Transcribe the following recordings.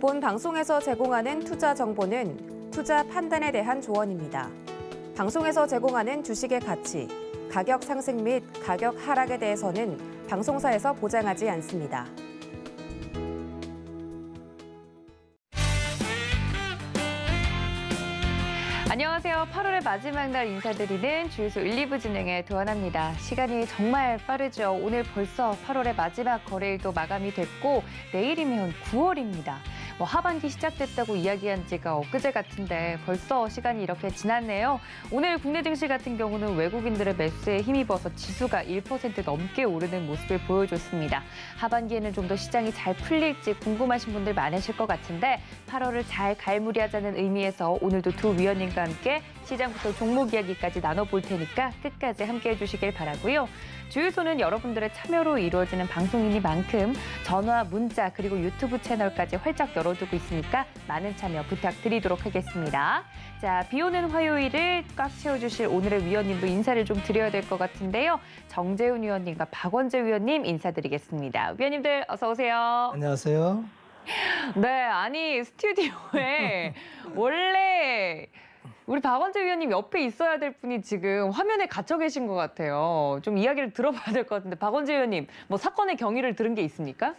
본 방송에서 제공하는 투자 정보는 투자 판단에 대한 조언입니다. 방송에서 제공하는 주식의 가치, 가격 상승 및 가격 하락에 대해서는 방송사에서 보장하지 않습니다. 안녕하세요. 8월의 마지막 날 인사드리는 주유소 1, 2부 진행의 도안합니다. 시간이 정말 빠르죠. 오늘 벌써 8월의 마지막 거래일도 마감이 됐고 내일이면 9월입니다. 하반기 시작됐다고 이야기한 지가 엊그제 같은데 벌써 시간이 이렇게 지났네요. 오늘 국내 증시 같은 경우는 외국인들의 매수에 힘입어서 지수가 1% 넘게 오르는 모습을 보여줬습니다. 하반기에는 좀 더 시장이 잘 풀릴지 궁금하신 분들 많으실 것 같은데 8월을 잘 갈무리하자는 의미에서 오늘도 두 위원님과 함께 시장부터 종목 이야기까지 나눠볼 테니까 끝까지 함께해 주시길 바라고요. 주유소는 여러분들의 참여로 이루어지는 방송이니만큼 전화, 문자 그리고 유튜브 채널까지 활짝 열어두고 있으니까 많은 참여 부탁드리도록 하겠습니다. 자, 비 오는 화요일을 꽉 채워주실 오늘의 위원님도 인사를 좀 드려야 될 것 같은데요. 정재훈 위원님과 박원재 위원님 인사드리겠습니다. 위원님들 어서 오세요. 안녕하세요. 네, 아니 스튜디오에 원래 우리 박원재 위원님 옆에 있어야 될 분이 지금 화면에 갇혀 계신 것 같아요. 좀 이야기를 들어봐야 될 것 같은데 박원재 위원님 뭐 사건의 경위를 들은 게 있습니까?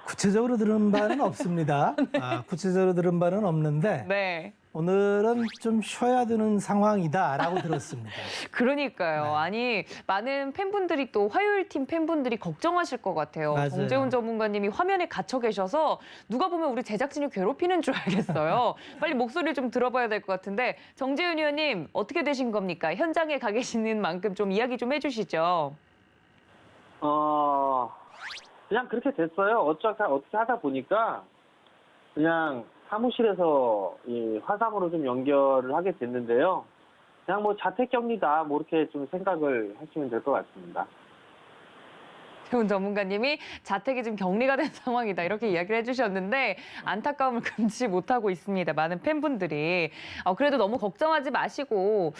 구체적으로 들은 바는 없습니다. 네. 구체적으로 들은 바는 없는데 네. 오늘은 좀 쉬어야 되는 상황이다라고 들었습니다. 그러니까요. 네. 아니 많은 팬분들이 또 화요일 팀 팬분들이 걱정하실 것 같아요. 맞아요. 정재훈 전문가님이 화면에 갇혀 계셔서 누가 보면 우리 제작진이 괴롭히는 줄 알겠어요. 빨리 목소리를 좀 들어봐야 될 것 같은데 정재훈 의원님 어떻게 되신 겁니까? 현장에 가 계시는 만큼 좀 이야기 좀 해주시죠. 그냥 그렇게 됐어요. 어떻게 하다 보니까 그냥 사무실에서 이 화상으로 좀 연결을 하게 됐는데요. 그냥 뭐 자택격리다 뭐 이렇게 좀 생각을 하시면 될 것 같습니다. 정재훈 전문가님이 자택이 좀 격리가 된 상황이다 이렇게 이야기를 해주셨는데 안타까움을 금치 못하고 있습니다. 많은 팬분들이. 그래도 너무 걱정하지 마시고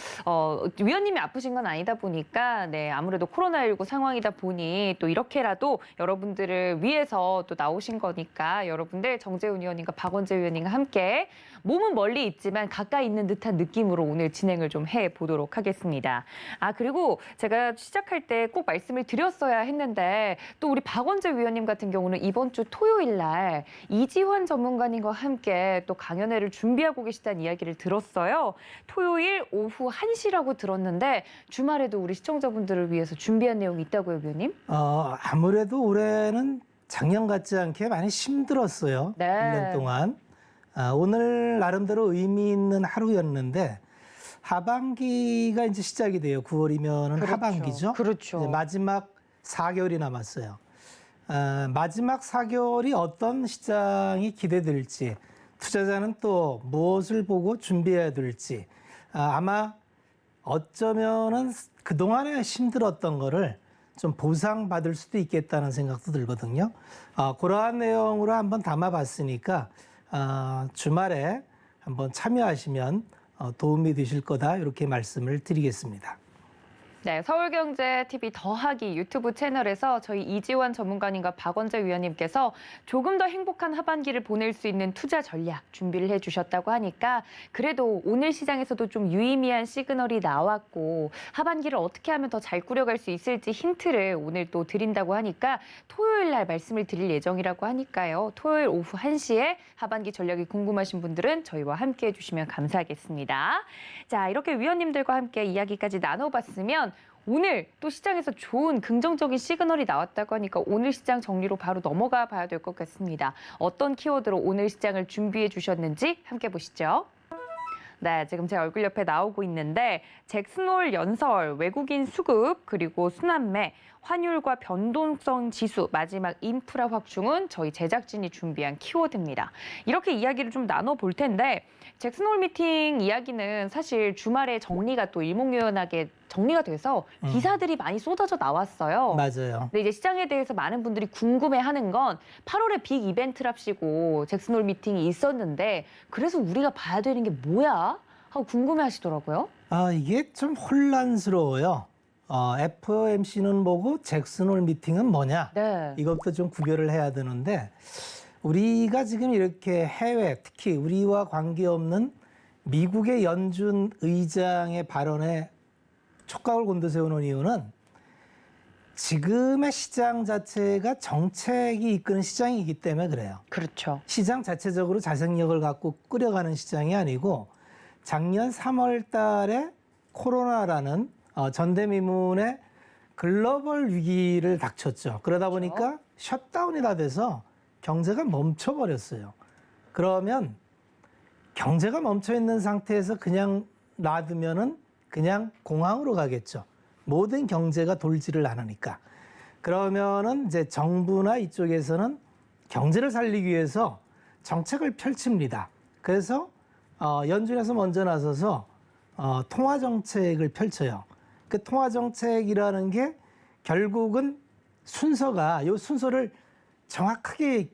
위원님이 아프신 건 아니다 보니까 네 아무래도 코로나19 상황이다 보니 또 이렇게라도 여러분들을 위해서 또 나오신 거니까 여러분들 정재훈 위원님과 박원재 위원님과 함께 몸은 멀리 있지만 가까이 있는 듯한 느낌으로 오늘 진행을 좀 해보도록 하겠습니다. 그리고 제가 시작할 때 꼭 말씀을 드렸어야 했는데 또 우리 박원재 위원님 같은 경우는 이번 주 토요일 날 이지환 전문가님과 함께 또 강연회를 준비하고 계시다는 이야기를 들었어요. 토요일 오후 1시라고 들었는데 주말에도 우리 시청자분들을 위해서 준비한 내용이 있다고요, 위원님? 아무래도 올해는 작년 같지 않게 많이 힘들었어요. 네. 1년 동안. 오늘 나름대로 의미 있는 하루였는데 하반기가 이제 시작이 돼요. 9월이면은 그렇죠. 하반기죠. 그렇죠. 이제 마지막 4개월이 남았어요. 마지막 4개월이 어떤 시장이 기대될지, 투자자는 또 무엇을 보고 준비해야 될지, 아마 어쩌면은 그동안에 힘들었던 거를 좀 보상받을 수도 있겠다는 생각도 들거든요. 그러한 내용으로 한번 담아봤으니까 주말에 한번 참여하시면 도움이 되실 거다 이렇게 말씀을 드리겠습니다. 네, 서울경제TV 더하기 유튜브 채널에서 저희 이지환 전문가님과 박원재 위원님께서 조금 더 행복한 하반기를 보낼 수 있는 투자 전략 준비를 해주셨다고 하니까 그래도 오늘 시장에서도 좀 유의미한 시그널이 나왔고 하반기를 어떻게 하면 더 잘 꾸려갈 수 있을지 힌트를 오늘 또 드린다고 하니까 토요일 날 말씀을 드릴 예정이라고 하니까요. 토요일 오후 1시에 하반기 전략이 궁금하신 분들은 저희와 함께 해주시면 감사하겠습니다. 자, 이렇게 위원님들과 함께 이야기까지 나눠봤으면 오늘 또 시장에서 좋은 긍정적인 시그널이 나왔다고 하니까 오늘 시장 정리로 바로 넘어가 봐야 될 것 같습니다. 어떤 키워드로 오늘 시장을 준비해 주셨는지 함께 보시죠. 네, 지금 제 얼굴 옆에 나오고 있는데 잭슨홀 연설, 외국인 수급, 그리고 순환매, 환율과 변동성 지수, 마지막 인프라 확충은 저희 제작진이 준비한 키워드입니다. 이렇게 이야기를 좀 나눠볼 텐데 잭슨홀 미팅 이야기는 사실 주말에 정리가 또 일목요연하게 정리가 돼서 기사들이 많이 쏟아져 나왔어요. 맞아요. 근데 이제 시장에 대해서 많은 분들이 궁금해하는 건 8월에 빅 이벤트랍시고 잭슨홀 미팅이 있었는데 그래서 우리가 봐야 되는 게 뭐야? 하고 궁금해하시더라고요. 이게 좀 혼란스러워요. FOMC는 뭐고 잭슨홀 미팅은 뭐냐? 네. 이것도 좀 구별을 해야 되는데 우리가 지금 이렇게 해외, 특히 우리와 관계없는 미국의 연준 의장의 발언에 촉각을 곤두세우는 이유는 지금의 시장 자체가 정책이 이끄는 시장이기 때문에 그래요. 그렇죠. 시장 자체적으로 자생력을 갖고 끌어가는 시장이 아니고 작년 3월 달에 코로나라는 전대미문의 글로벌 위기를 닥쳤죠. 그러다 보니까 셧다운이 다 돼서 경제가 멈춰버렸어요. 그러면 경제가 멈춰 있는 상태에서 그냥 놔두면은 그냥 공황으로 가겠죠. 모든 경제가 돌지를 않으니까. 그러면은 이제 정부나 이쪽에서는 경제를 살리기 위해서 정책을 펼칩니다. 그래서 연준에서 먼저 나서서 통화 정책을 펼쳐요. 그 통화 정책이라는 게 결국은 요 순서를 정확하게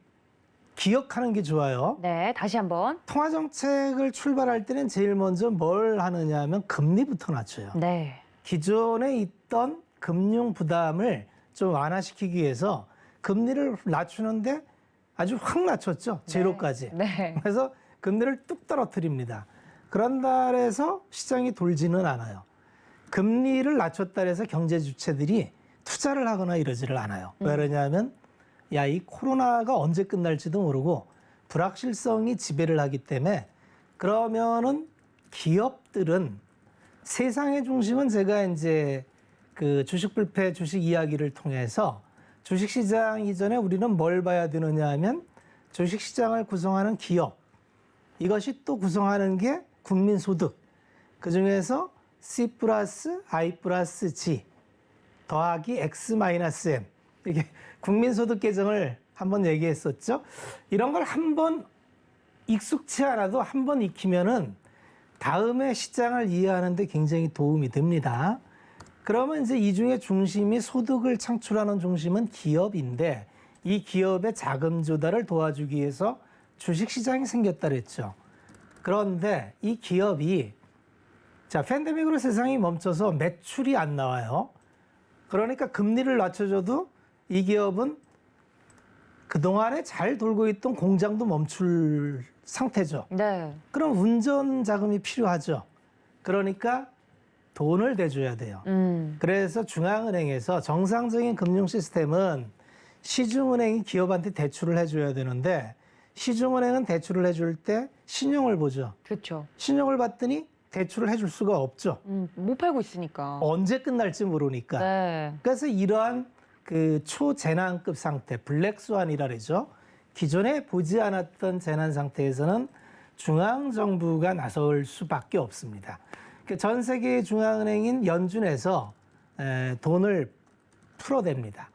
기억하는 게 좋아요. 네, 다시 한번. 통화 정책을 출발할 때는 제일 먼저 뭘 하느냐 하면 금리부터 낮춰요. 네. 기존에 있던 금융 부담을 좀 완화시키기 위해서 금리를 낮추는데 아주 확 낮췄죠. 제로까지. 네. 그래서 금리를 뚝 떨어뜨립니다. 그런다 해서 시장이 돌지는 않아요. 금리를 낮췄다 해서 경제 주체들이 투자를 하거나 이러지를 않아요. 왜 그러냐면 이 코로나가 언제 끝날지도 모르고 불확실성이 지배를 하기 때문에 그러면은 기업들은 세상의 중심은 제가 이제 그 주식 불패 주식 이야기를 통해서 주식 시장 이전에 우리는 뭘 봐야 되느냐 하면 주식 시장을 구성하는 기업 이것이 또 구성하는 게 국민 소득 그 중에서 C 플러스 I 플러스 G 더하기 X 마이너스 M 이게 국민소득 계정을 한번 얘기했었죠. 이런 걸 한번 익숙치 않아도 한번 익히면은 다음에 시장을 이해하는 데 굉장히 도움이 됩니다. 그러면 이제 이 중에 중심이 소득을 창출하는 중심은 기업인데 이 기업의 자금 조달을 도와주기 위해서 주식시장이 생겼다 그랬죠. 그런데 이 기업이 팬데믹으로 세상이 멈춰서 매출이 안 나와요. 그러니까 금리를 낮춰줘도 이 기업은 그동안에 잘 돌고 있던 공장도 멈출 상태죠. 네. 그럼 운전 자금이 필요하죠. 그러니까 돈을 대줘야 돼요. 그래서 중앙은행에서 정상적인 금융 시스템은 시중은행이 기업한테 대출을 해줘야 되는데 시중은행은 대출을 해줄 때 신용을 보죠. 그렇죠. 신용을 봤더니 대출을 해줄 수가 없죠. 못 팔고 있으니까. 언제 끝날지 모르니까. 네. 그래서 이러한 그 초재난급 상태, 블랙스완이라 그러죠. 기존에 보지 않았던 재난 상태에서는 중앙정부가 나설 수밖에 없습니다. 전 세계 중앙은행인 연준에서 돈을 풀어댑니다.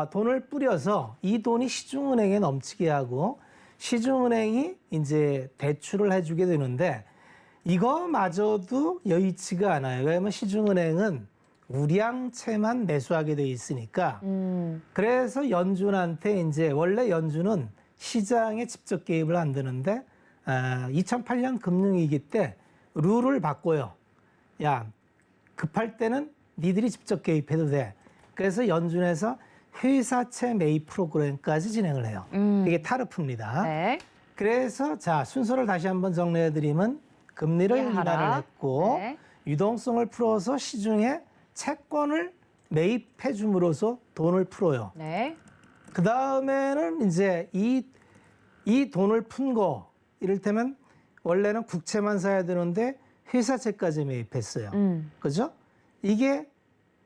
돈을 뿌려서 이 돈이 시중은행에 넘치게 하고 시중은행이 이제 대출을 해주게 되는데 이거마저도 여의치가 않아요. 왜냐하면 시중은행은 우량채만 매수하게 돼 있으니까. 그래서 연준한테 이제 원래 연준은 시장에 직접 개입을 안 되는데 2008년 금융위기 때 룰을 바꿔요. 야, 급할 때는 니들이 직접 개입해도 돼. 그래서 연준에서 회사채 매입 프로그램까지 진행을 해요. 이게 타르프입니다. 네. 그래서 순서를 다시 한번 정리해드리면 금리를 인하를 했고 네. 유동성을 풀어서 시중에 채권을 매입해 줌으로써 돈을 풀어요. 네. 그 다음에는 이제 이 돈을 푼 거 이를테면 원래는 국채만 사야 되는데 회사채까지 매입했어요. 그죠? 이게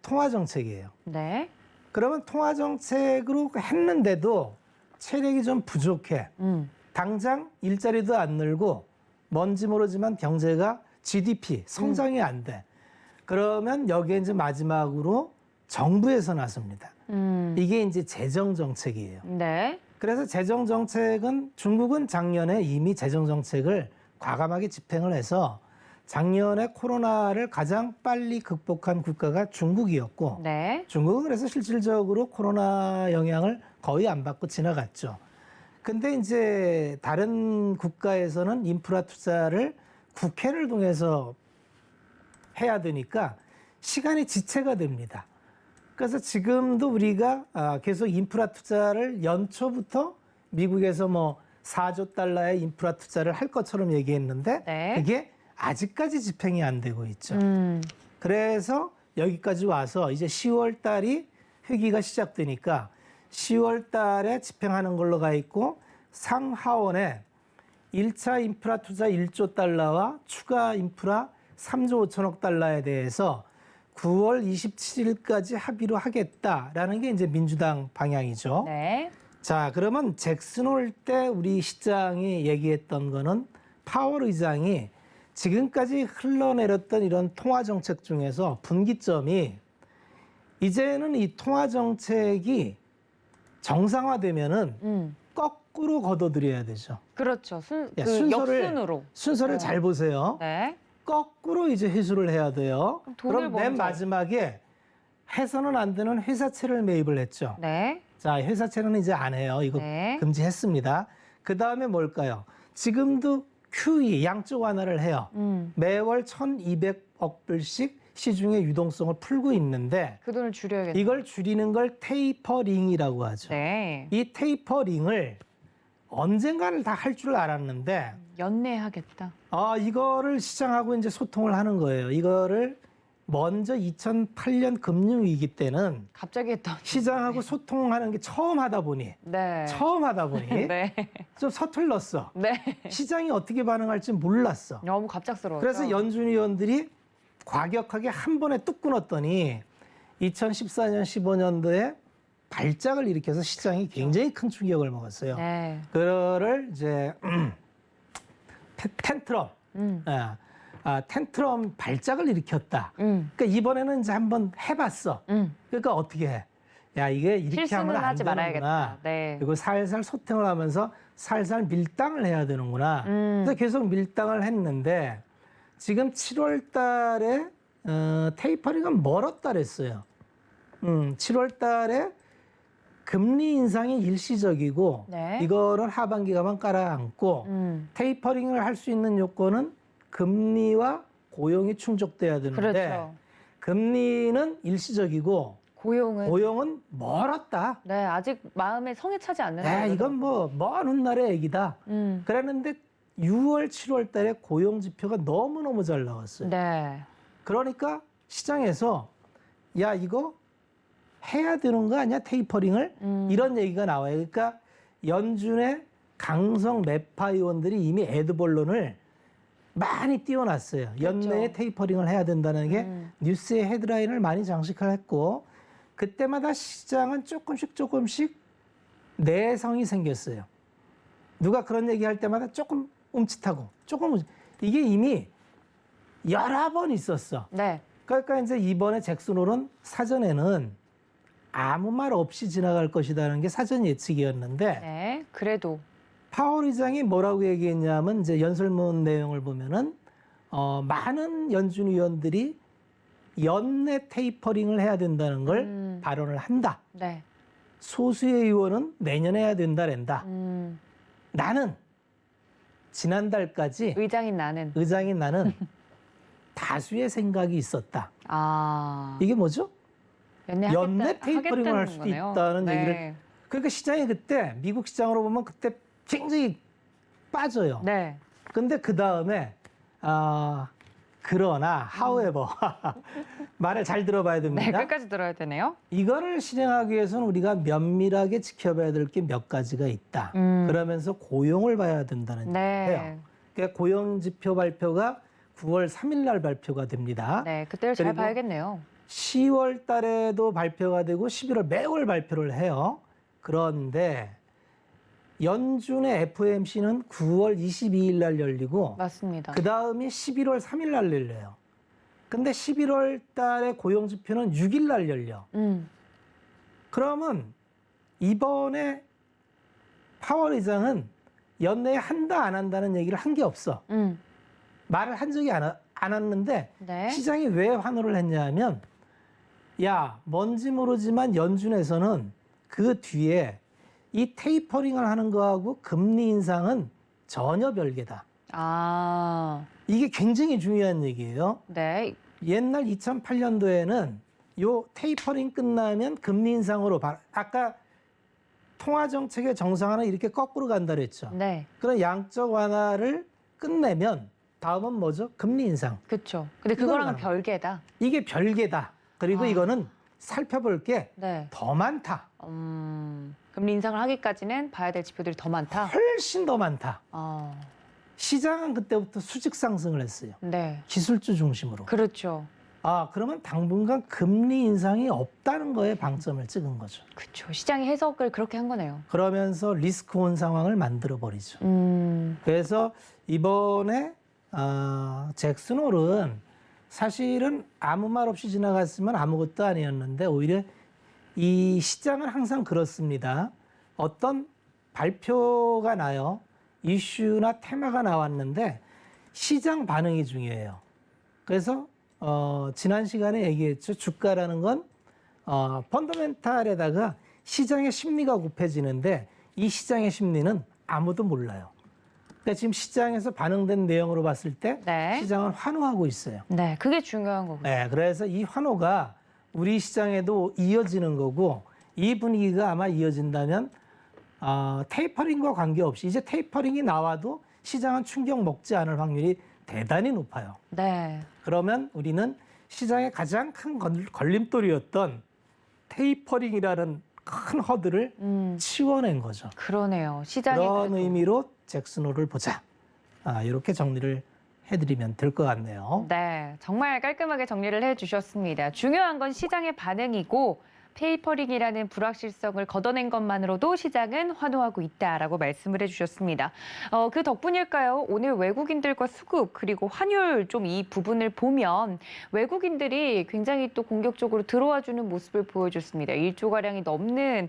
통화정책이에요. 네. 그러면 통화정책으로 했는데도 체력이 좀 부족해. 당장 일자리도 안 늘고 뭔지 모르지만 경제가 GDP 성장이 안 돼. 그러면 여기에 이제 마지막으로 정부에서 나섭니다. 이게 이제 재정정책이에요. 네. 그래서 재정정책은 중국은 작년에 이미 재정정책을 과감하게 집행을 해서 작년에 코로나를 가장 빨리 극복한 국가가 중국이었고 네. 중국은 그래서 실질적으로 코로나 영향을 거의 안 받고 지나갔죠. 근데 이제 다른 국가에서는 인프라 투자를 국회를 통해서 해야 되니까 시간이 지체가 됩니다. 그래서 지금도 우리가 계속 인프라 투자를 연초부터 미국에서 뭐 4조 달러의 인프라 투자를 할 것처럼 얘기했는데 네. 그게 아직까지 집행이 안 되고 있죠. 그래서 여기까지 와서 이제 10월 달이 회기가 시작되니까 10월 달에 집행하는 걸로 가 있고 상하원에 1차 인프라 투자 1조 달러와 추가 인프라 3조 5천억 달러에 대해서 9월 27일까지 합의로 하겠다라는 게 이제 민주당 방향이죠. 네. 자, 그러면 잭슨 홀 때 우리 시장이 얘기했던 거는 파월 의장이 지금까지 흘러내렸던 이런 통화 정책 중에서 분기점이 이제는 이 통화 정책이 정상화되면은 거꾸로 걷어들여야 되죠. 그렇죠. 야, 그 역순으로. 순서를 잘 보세요. 네. 거꾸로 이제 회수를 해야 돼요. 그럼 돈을 그럼 맨 먼저. 마지막에 해서는 안 되는 회사채를 매입을 했죠. 네. 자, 회사채는 이제 안 해요. 이거 네. 금지했습니다. 그 다음에 뭘까요? 지금도 QE 양적 완화를 해요. 매월 1,200억 불씩 시중에 유동성을 풀고 있는데 그 돈을 줄여야겠네요. 이걸 줄이는 걸 테이퍼링이라고 하죠. 네. 이 테이퍼링을 언젠가는 다 할 줄 알았는데 연내하겠다. 이거를 시장하고 이제 소통을 하는 거예요. 이거를 먼저 2008년 금융위기 때는 갑자기 했던. 시장하고 소통하는 게 처음 하다 보니 네. 네. 네. 좀 서툴렀어. 네. 시장이 어떻게 반응할지 몰랐어. 너무 갑작스러워. 그래서 연준 위원들이 과격하게 한 번에 뚝 끊었더니 2014년, 15년도에 발작을 일으켜서 시장이 굉장히 큰 충격을 먹었어요. 네. 그거를 이제 텐트럼, 음. 텐트럼 발작을 일으켰다. 음. 그러니까 이번에는 이제 한번 해봤어. 그러니까 어떻게 해? 야, 이게 이렇게 실수는 하면 안 하지 되는구나. 말아야겠다. 네. 그리고 살살 소통을 하면서 살살 밀당을 해야 되는구나. 그래서 계속 밀당을 했는데 지금 7월 달에 테이퍼링은 멀었다 그랬어요. 7월 달에 금리 인상이 일시적이고 네. 이거를 하반기가만 깔아앉고 테이퍼링을 할 수 있는 요건은 금리와 고용이 충족돼야 되는데 그렇죠. 금리는 일시적이고 고용은 멀었다. 네, 아직 마음에 성에 차지 않는. 이건 뭐 먼 훗날의 얘기다. 그랬는데 6월, 7월 달에 고용 지표가 너무너무 잘 나왔어요. 네. 그러니까 시장에서 야, 이거 해야 되는 거 아니야? 테이퍼링을? 이런 얘기가 나와요. 그러니까 연준의 강성 매파 의원들이 이미 애드벌론을 많이 띄워놨어요. 연내에 테이퍼링을 해야 된다는 게 뉴스의 헤드라인을 많이 장식을 했고 그때마다 시장은 조금씩 내성이 생겼어요. 누가 그런 얘기할 때마다 조금 움찔하고 이게 이미 여러 번 있었어. 네. 그러니까 이제 이번에 잭슨 홀은 사전에는 아무 말 없이 지나갈 것이라는 게 사전 예측이었는데 네. 그래도. 파월 의장이 뭐라고 얘기했냐면 이제 연설문 내용을 보면은 많은 연준 위원들이 연내 테이퍼링을 해야 된다는 걸 발언을 한다. 네. 소수의 의원은 내년에 해야 된다랜다. 나는 지난달까지 의장인 나는. 다수의 생각이 있었다. 이게 뭐죠? 연내 테이퍼링을 할 수도 거네요. 있다는 네. 얘기를. 그러니까 시장이 그때 미국 시장으로 보면 그때 굉장히 빠져요. 네. 근데 그 다음에 그러나 however 말을 잘 들어봐야 네, 됩니다. 끝까지 들어야 되네요. 이거를 실행하기 위해서는 우리가 면밀하게 지켜봐야 될 게 몇 가지가 있다. 그러면서 고용을 봐야 된다는 네. 얘기예요. 그러니까 고용 지표 발표가 9월 3일 날 발표가 됩니다. 네, 그때를 잘 그리고 봐야겠네요. 10월 달에도 발표가 되고 11월 매월 발표를 해요. 그런데 연준의 FOMC는 9월 22일 날 열리고 맞습니다. 그 다음이 11월 3일 날 열려요. 근데 11월 달에 고용 지표는 6일 날 열려. 그러면 이번에 파월 의장은 연내에 한다 안 한다는 얘기를 한 게 없어. 말을 한 적이 않았는데 네. 시장이 왜 환호를 했냐면 야, 뭔지 모르지만 연준에서는 그 뒤에 이 테이퍼링을 하는 거하고 금리 인상은 전혀 별개다. 이게 굉장히 중요한 얘기예요. 네. 옛날 2008년도에는 요 테이퍼링 끝나면 금리 인상으로 아까 통화 정책의 정상화는 이렇게 거꾸로 간다 그랬죠. 네. 그런 양적 완화를 끝내면 다음은 뭐죠? 금리 인상. 그렇죠. 근데 이건 그거랑은 알아. 별개다. 이게 별개다. 그리고 아. 이거는 살펴볼 게 더 네. 많다. 금리 인상을 하기까지는 봐야 될 지표들이 더 많다. 훨씬 더 많다. 어. 시장은 그때부터 수직 상승을 했어요. 네. 기술주 중심으로. 그렇죠. 그러면 당분간 금리 인상이 없다는 거에 방점을 찍은 거죠. 그렇죠. 시장의 해석을 그렇게 한 거네요. 그러면서 리스크 온 상황을 만들어 버리죠. 음. 그래서 이번에 잭슨홀은 사실은 아무 말 없이 지나갔으면 아무것도 아니었는데 오히려 이 시장은 항상 그렇습니다. 어떤 발표가 나요. 이슈나 테마가 나왔는데 시장 반응이 중요해요. 그래서 지난 시간에 얘기했죠. 주가라는 건 펀더멘탈에다가 시장의 심리가 곱해지는데 이 시장의 심리는 아무도 몰라요. 그러니까 지금 시장에서 반영된 내용으로 봤을 때 네. 시장은 환호하고 있어요. 네, 그게 중요한 거고요. 네, 그래서 이 환호가 우리 시장에도 이어지는 거고 이 분위기가 아마 이어진다면 테이퍼링과 관계없이 이제 테이퍼링이 나와도 시장은 충격 먹지 않을 확률이 대단히 높아요. 네. 그러면 우리는 시장의 가장 큰 걸림돌이었던 테이퍼링이라는 큰 허들을 치워낸 거죠. 그러네요. 시장이 그런 그래도. 의미로 잭슨홀을 보자. 이렇게 정리를 해드리면 될 것 같네요. 네, 정말 깔끔하게 정리를 해주셨습니다. 중요한 건 시장의 반응이고 테이퍼링이라는 불확실성을 걷어낸 것만으로도 시장은 환호하고 있다라고 말씀을 해주셨습니다. 그 덕분일까요? 오늘 외국인들과 수급 그리고 환율 좀 이 부분을 보면 외국인들이 굉장히 또 공격적으로 들어와주는 모습을 보여줬습니다. 1조가량이 넘는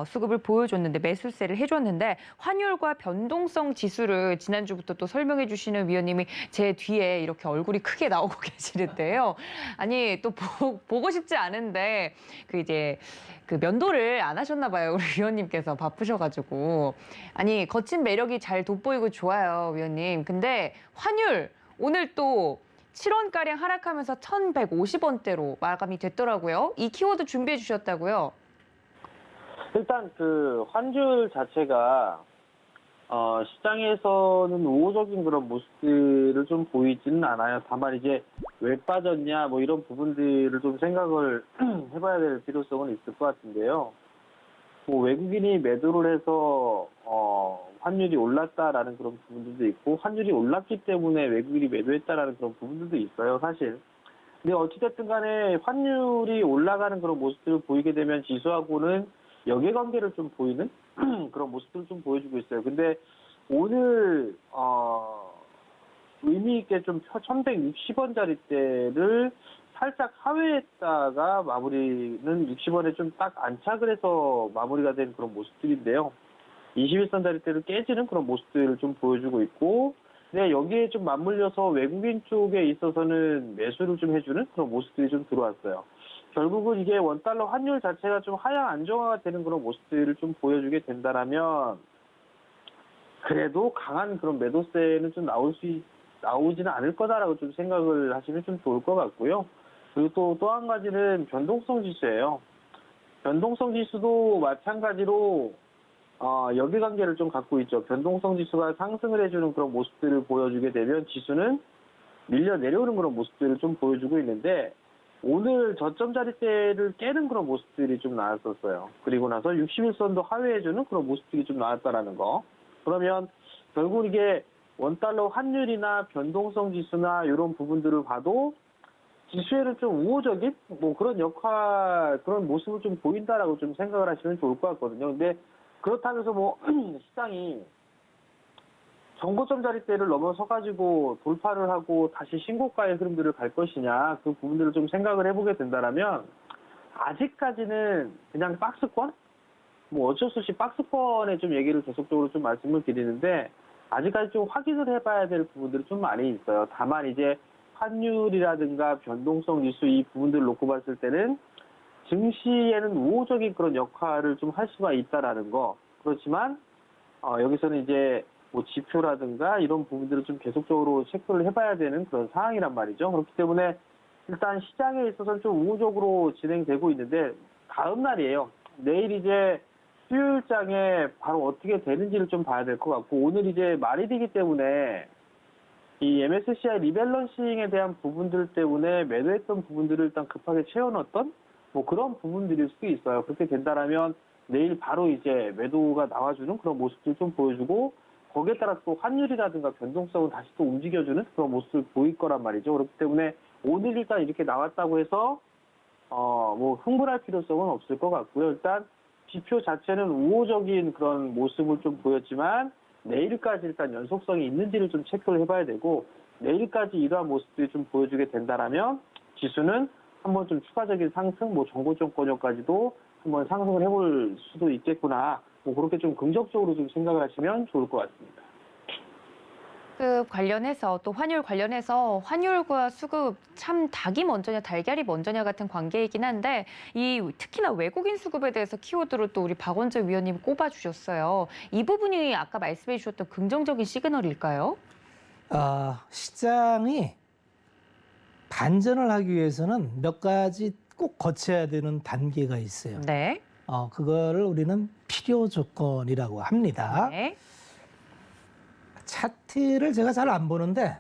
수급을 보여줬는데 매수세를 해줬는데 환율과 변동성 지수를 지난주부터 또 설명해 주시는 위원님이 제 뒤에 이렇게 얼굴이 크게 나오고 계시는데요. 아니 또 보고 싶지 않은데 그 면도를 안 하셨나 봐요. 우리 위원님께서 바쁘셔가지고. 아니 거친 매력이 잘 돋보이고 좋아요, 위원님. 근데 환율 오늘 또 7원가량 하락하면서 1,150원대로 마감이 됐더라고요. 이 키워드 준비해 주셨다고요? 일단 그 환율 자체가 시장에서는 우호적인 그런 모습들을 좀 보이지는 않아요. 다만 이제 왜 빠졌냐 뭐 이런 부분들을 좀 생각을 해봐야 될 필요성은 있을 것 같은데요. 뭐 외국인이 매도를 해서 환율이 올랐다라는 그런 부분들도 있고 환율이 올랐기 때문에 외국인이 매도했다라는 그런 부분들도 있어요, 사실. 근데 어찌됐든 간에 환율이 올라가는 그런 모습들을 보이게 되면 지수하고는 역외관계를 좀 보이는 그런 모습들을 좀 보여주고 있어요. 근데 오늘 의미 있게 좀 1,160원짜리대를 살짝 하회했다가 마무리는 60원에 좀 딱 안착을 해서 마무리가 된 그런 모습들인데요. 21선짜리대를 깨지는 그런 모습들을 좀 보여주고 있고, 근데 여기에 좀 맞물려서 외국인 쪽에 있어서는 매수를 좀 해주는 그런 모습들이 좀 들어왔어요. 결국은 이게 원달러 환율 자체가 좀 하향 안정화가 되는 그런 모습들을 좀 보여주게 된다라면 그래도 강한 그런 매도세는 좀 나오지는 않을 거다라고 좀 생각을 하시면 좀 좋을 것 같고요. 그리고 또 한 가지는 변동성 지수예요. 변동성 지수도 마찬가지로 역외관계를 좀 갖고 있죠. 변동성 지수가 상승을 해주는 그런 모습들을 보여주게 되면 지수는 밀려 내려오는 그런 모습들을 좀 보여주고 있는데 오늘 저점 자리대를 깨는 그런 모습들이 좀 나왔었어요. 그리고 나서 61선도 하회해주는 그런 모습들이 좀 나왔다라는 거. 그러면 결국 이게 원달러 환율이나 변동성 지수나 이런 부분들을 봐도 지수에는 좀 우호적인 뭐 그런 그런 모습을 좀 보인다라고 좀 생각을 하시면 좋을 것 같거든요. 근데 그렇다면서 뭐 시장이 정고점 자리대를 넘어서가지고 돌파를 하고 다시 신고가의 흐름들을 갈 것이냐 그 부분들을 좀 생각을 해보게 된다면 아직까지는 그냥 박스권? 뭐 어쩔 수 없이 박스권에 좀 얘기를 계속적으로 좀 말씀을 드리는데 아직까지 좀 확인을 해봐야 될 부분들이 좀 많이 있어요. 다만 이제 환율이라든가 변동성 지수 이 부분들을 놓고 봤을 때는 증시에는 우호적인 그런 역할을 좀 할 수가 있다라는 거. 그렇지만 여기서는 이제 뭐 지표라든가 이런 부분들을 좀 계속적으로 체크를 해봐야 되는 그런 상황이란 말이죠. 그렇기 때문에 일단 시장에 있어서는 좀 우호적으로 진행되고 있는데 다음 날이에요. 내일 이제 수요일장에 바로 어떻게 되는지를 좀 봐야 될 것 같고, 오늘 이제 말일이기 때문에 이 MSCI 리밸런싱에 대한 부분들 때문에 매도했던 부분들을 일단 급하게 채워넣었던 뭐 그런 부분들일 수도 있어요. 그렇게 된다라면 내일 바로 이제 매도가 나와주는 그런 모습들 좀 보여주고, 거기에 따라 또 환율이라든가 변동성을 다시 또 움직여주는 그런 모습을 보일 거란 말이죠. 그렇기 때문에 오늘 일단 이렇게 나왔다고 해서 뭐 흥분할 필요성은 없을 것 같고요. 일단 지표 자체는 우호적인 그런 모습을 좀 보였지만 내일까지 일단 연속성이 있는지를 좀 체크를 해봐야 되고, 내일까지 이러한 모습들이 좀 보여주게 된다라면 지수는 한번 좀 추가적인 상승, 뭐 정보증권료까지도 한번 상승을 해볼 수도 있겠구나. 뭐 그렇게 좀 긍정적으로 좀 생각을 하시면 좋을 것 같습니다. 수급 관련해서 또 환율 관련해서 환율과 수급 참 닭이 먼저냐 달걀이 먼저냐 같은 관계이긴 한데 이 특히나 외국인 수급에 대해서 키워드로 또 우리 박원재 위원님이 꼽아주셨어요. 이 부분이 아까 말씀해 주셨던 긍정적인 시그널일까요? 시장이 반전을 하기 위해서는 몇 가지 꼭 거쳐야 되는 단계가 있어요. 네. 그거를 우리는 필요 조건이라고 합니다. 네. 차트를 제가 잘 안 보는데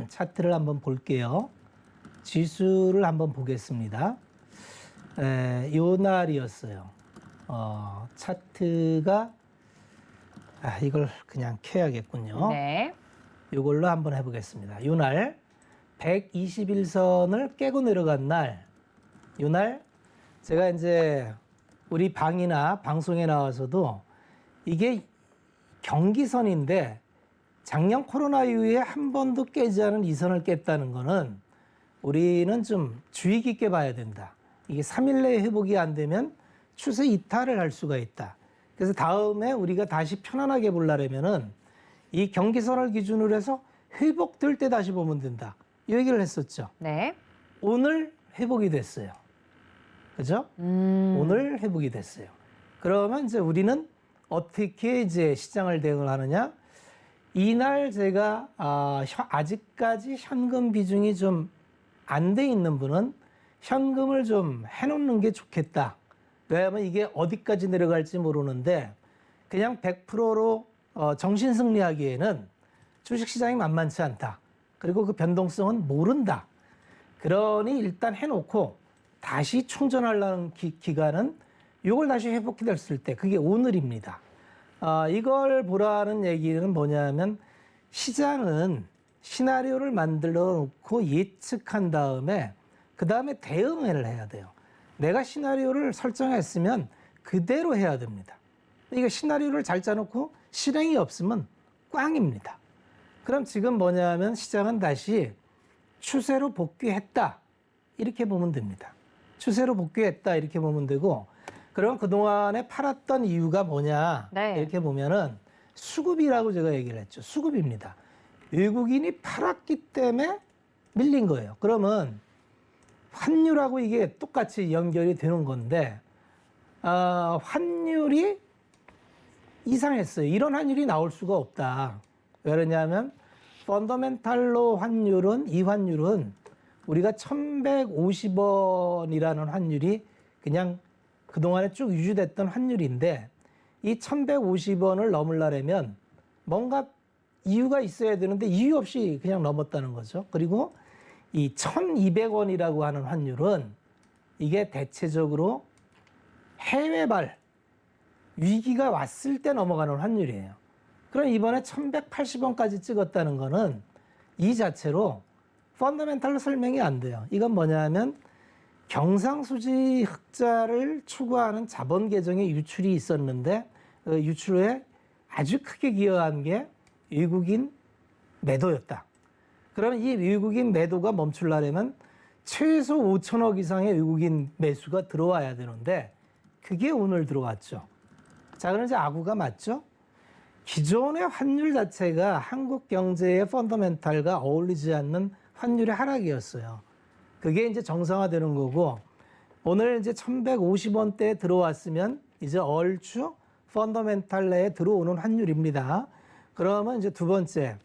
차트를 한번 볼게요. 지수를 한번 보겠습니다. 요 날이었어요. 차트가 이걸 그냥 켜야겠군요. 네. 이걸로 한번 해보겠습니다. 요 날 121선을 깨고 내려간 날, 요 날 제가 이제 우리 방이나 방송에 나와서도 이게 경기선인데 작년 코로나 이후에 한 번도 깨지 않은 이 선을 깼다는 거는 우리는 좀 주의 깊게 봐야 된다. 이게 3일 내에 회복이 안 되면 추세 이탈을 할 수가 있다. 그래서 다음에 우리가 다시 편안하게 보려면은 이 경기선을 기준으로 해서 회복될 때 다시 보면 된다. 이 얘기를 했었죠. 네. 오늘 회복이 됐어요. 그죠? 오늘 회복이 됐어요. 그러면 이제 우리는 어떻게 이제 시장을 대응을 하느냐? 이날 제가 아직까지 현금 비중이 좀 안 돼 있는 분은 현금을 좀 해놓는 게 좋겠다. 왜냐하면 이게 어디까지 내려갈지 모르는데 그냥 100%로 정신 승리하기에는 주식시장이 만만치 않다. 그리고 그 변동성은 모른다. 그러니 일단 해놓고 다시 충전하려는 기간은 이걸 다시 회복이 됐을 때 그게 오늘입니다. 이걸 보라는 얘기는 뭐냐면 시장은 시나리오를 만들어 놓고 예측한 다음에 그 다음에 대응을 해야 돼요. 내가 시나리오를 설정했으면 그대로 해야 됩니다. 이게 시나리오를 잘 짜놓고 실행이 없으면 꽝입니다. 그럼 지금 뭐냐면 시장은 다시 추세로 복귀했다. 이렇게 보면 됩니다. 추세로 복귀했다. 이렇게 보면 되고, 그럼 그동안에 팔았던 이유가 뭐냐? 네. 이렇게 보면은 수급이라고 제가 얘기를 했죠. 수급입니다. 외국인이 팔았기 때문에 밀린 거예요. 그러면 환율하고 이게 똑같이 연결이 되는 건데, 환율이 이상했어요. 이런 환율이 나올 수가 없다. 왜 그러냐면 펀더멘탈로 환율은, 이 환율은 우리가 1150원이라는 환율이 그냥 그동안에 쭉 유지됐던 환율인데, 이 1150원을 넘으려면 뭔가 이유가 있어야 되는데 이유 없이 그냥 넘었다는 거죠. 그리고 이 1200원이라고 하는 환율은 이게 대체적으로 해외발 위기가 왔을 때 넘어가는 환율이에요. 그럼 이번에 1180원까지 찍었다는 거는 이 자체로 펀더멘탈로 설명이 안 돼요. 이건 뭐냐면 경상수지 흑자를 추구하는 자본 계정의 유출이 있었는데 그 유출에 아주 크게 기여한 게 외국인 매도였다. 그러면 이 외국인 매도가 멈추려면 최소 5천억 이상의 외국인 매수가 들어와야 되는데 그게 오늘 들어왔죠. 자, 그럼 이제 아구가 맞죠? 기존의 환율 자체가 한국 경제의 펀더멘탈과 어울리지 않는 환율의 하락이었어요. 그게 이제 정상화되는 거고, 오늘 이제 1150원대에 들어왔으면 이제 얼추 펀더멘탈 내에 들어오는 환율입니다. 그러면 이제 두 번째,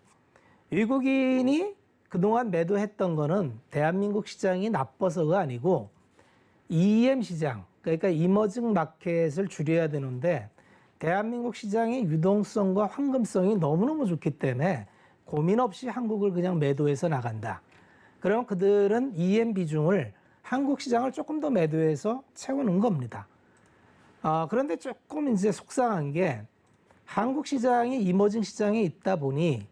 외국인이 그동안 매도했던 거는 대한민국 시장이 나빠서가 아니고 EM 시장, 그러니까 이머징 마켓을 줄여야 되는데 대한민국 시장의 유동성과 황금성이 너무너무 좋기 때문에 고민 없이 한국을 그냥 매도해서 나간다. 그럼 그들은 EM 비중을 한국 시장을 조금 더 매도해서 채우는 겁니다. 그런데 조금 이제 속상한 게 한국 시장이 이머징 시장에 있다 보니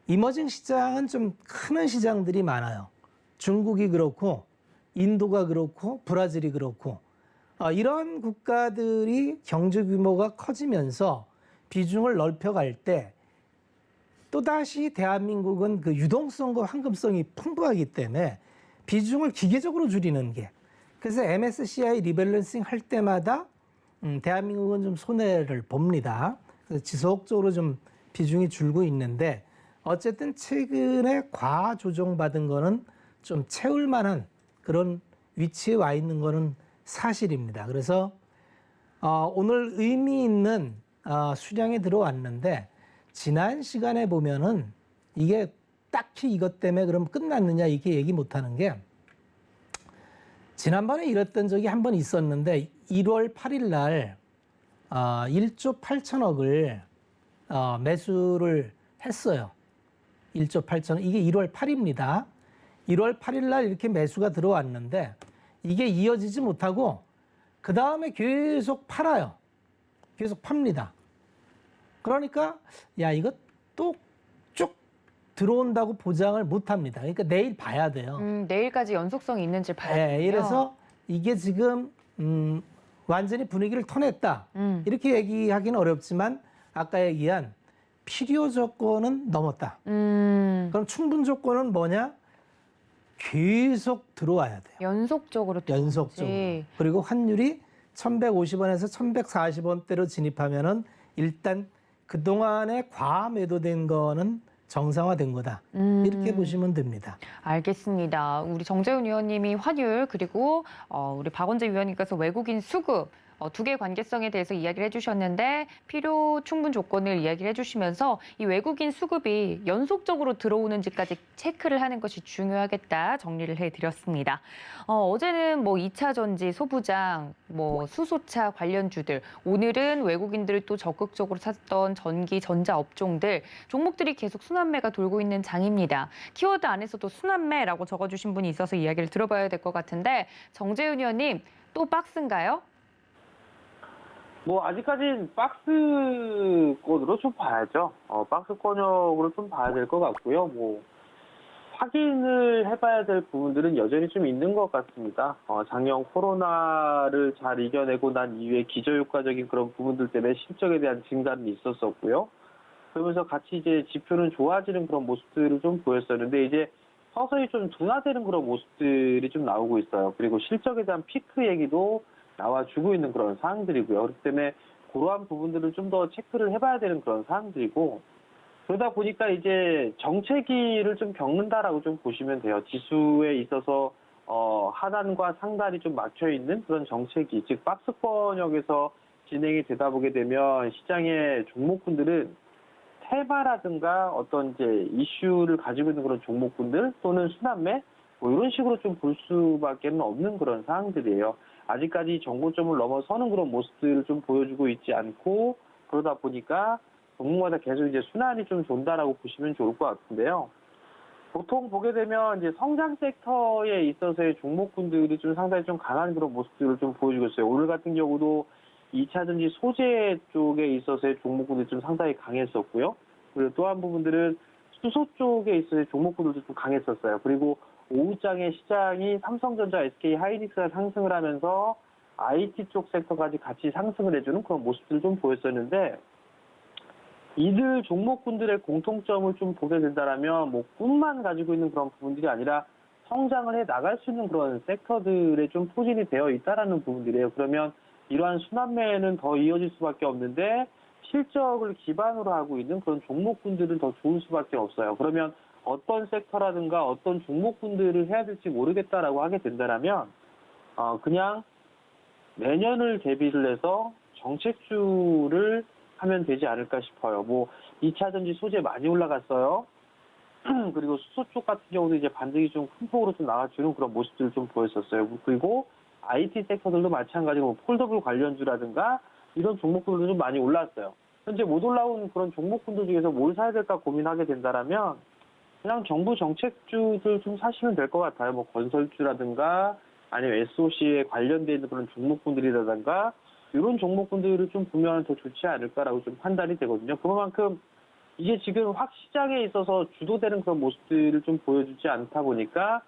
이머징 시장은 좀 크는 시장들이 많아요. 중국이 그렇고 인도가 그렇고 브라질이 그렇고 이런 국가들이 경제 규모가 커지면서 비중을 넓혀갈 때 또다시 대한민국은 그 유동성과 황금성이 풍부하기 때문에 비중을 기계적으로 줄이는 게 그래서 MSCI 리밸런싱 할 때마다 대한민국은 좀 손해를 봅니다. 그래서 지속적으로 좀 비중이 줄고 있는데 어쨌든 최근에 과조정받은 거는 좀 채울 만한 그런 위치에 와 있는 거는 사실입니다. 그래서 오늘 의미 있는 수량이 들어왔는데 지난 시간에 보면은 이게 딱히 이것 때문에 그럼 끝났느냐 이렇게 얘기 못하는 게 지난번에 이랬던 적이 한 번 있었는데 1월 8일 날 1조 8천억을 매수를 했어요. 1조 8천억. 이게 1월 8일입니다. 1월 8일 날 이렇게 매수가 들어왔는데 이게 이어지지 못하고 그 다음에 계속 팔아요. 계속 팝니다. 그러니까 야 이거 또 쭉 들어온다고 보장을 못합니다. 그러니까 내일 봐야 돼요. 내일까지 연속성이 있는지 봐야 돼요. 네, 이래서 이게 지금 완전히 분위기를 터냈다. 이렇게 얘기하기는 어렵지만 아까 얘기한 필요 조건은 넘었다. 그럼 충분 조건은 뭐냐? 계속 들어와야 돼요. 연속적으로 연속적으로. 그리고 환율이 1150원에서 1140원대로 진입하면은 일단 그동안에 과매도된 거는 정상화된 거다. 이렇게 보시면 됩니다. 알겠습니다. 우리 정재훈 의원님이 환율 그리고 우리 박원재 위원님께서 외국인 수급 두 개의 관계성에 대해서 이야기를 해주셨는데 필요 충분 조건을 이야기를 해주시면서 이 외국인 수급이 연속적으로 들어오는지까지 체크를 하는 것이 중요하겠다 정리를 해드렸습니다. 어제는 뭐 2차 전지, 소부장, 뭐 수소차 관련주들, 오늘은 외국인들을 또 적극적으로 샀던 전기, 전자 업종들 종목들이 계속 순환매가 돌고 있는 장입니다. 키워드 안에서도 순환매라고 적어주신 분이 있어서 이야기를 들어봐야 될 것 같은데 정재훈 의원님 또 박스인가요? 뭐 아직까지는 박스권으로 좀 봐야죠. 박스권역으로 좀 봐야 될 것 같고요. 뭐 확인을 해봐야 될 부분들은 여전히 좀 있는 것 같습니다. 작년 코로나를 잘 이겨내고 난 이후에 기저효과적인 그런 부분들 때문에 실적에 대한 증가는 있었었고요. 그러면서 같이 이제 지표는 좋아지는 그런 모습들을 좀 보였었는데 이제 서서히 좀 둔화되는 그런 모습들이 좀 나오고 있어요. 그리고 실적에 대한 피크 얘기도 나와주고 있는 그런 사항들이고요. 그렇기 때문에 그러한 부분들을 좀 더 체크를 해봐야 되는 그런 사항들이고 그러다 보니까 이제 정체기를 좀 겪는다라고 좀 보시면 돼요. 지수에 있어서 하단과 상단이 좀 막혀 있는 그런 정체기, 즉 박스권역에서 진행이 되다 보게 되면 시장의 종목군들은 테마라든가 어떤 이제 이슈를 가지고 있는 그런 종목군들 또는 순환매 뭐 이런 식으로 좀 볼 수밖에 없는 그런 사항들이에요. 아직까지 정고점을 넘어서는 그런 모습들을 좀 보여주고 있지 않고 그러다 보니까 종목마다 계속 이제 순환이 좀 돈다라고 보시면 좋을 것 같은데요. 보통 보게 되면 이제 성장 섹터에 있어서의 종목군들이 좀 상당히 좀 강한 그런 모습들을 좀 보여주고 있어요. 오늘 같은 경우도 2차전지 소재 쪽에 있어서의 종목군들이 좀 상당히 강했었고요. 그리고 또 한 부분들은 수소 쪽에 있어서의 종목군들도 좀 강했었어요. 그리고 오후장에 시장이 삼성전자, SK 하이닉스가 상승을 하면서 IT 쪽 섹터까지 같이 상승을 해주는 그런 모습들을 좀 보였었는데 이들 종목군들의 공통점을 좀 보게 된다면 뭐 꿈만 가지고 있는 그런 부분들이 아니라 성장을 해 나갈 수 있는 그런 섹터들에 좀 포진이 되어 있다라는 부분들이에요. 그러면 이러한 순환매는 더 이어질 수밖에 없는데 실적을 기반으로 하고 있는 그런 종목군들은 더 좋을 수밖에 없어요. 그러면 어떤 섹터라든가 어떤 종목군들을 해야 될지 모르겠다라고 하게 된다면 그냥 내년을 대비를 해서 정책주를 하면 되지 않을까 싶어요. 뭐 2차전지 소재 많이 올라갔어요. 그리고 수소 쪽 같은 경우도 이제 반등이 좀 큰 폭으로 좀 나와주는 그런 모습들을 좀 보였었어요. 그리고 IT 섹터들도 마찬가지로 폴더블 관련주라든가 이런 종목들도 좀 많이 올랐어요. 현재 못 올라온 그런 종목군들 중에서 뭘 사야 될까 고민하게 된다라면 그냥 정부 정책주들 좀 사시면 될 것 같아요. 뭐 건설주라든가 아니면 SOC에 관련돼 있는 그런 종목군들이라든가 이런 종목군들을 좀 보면 더 좋지 않을까라고 좀 판단이 되거든요. 그만큼 이게 지금 확 시장에 있어서 주도되는 그런 모습들을 좀 보여주지 않다 보니까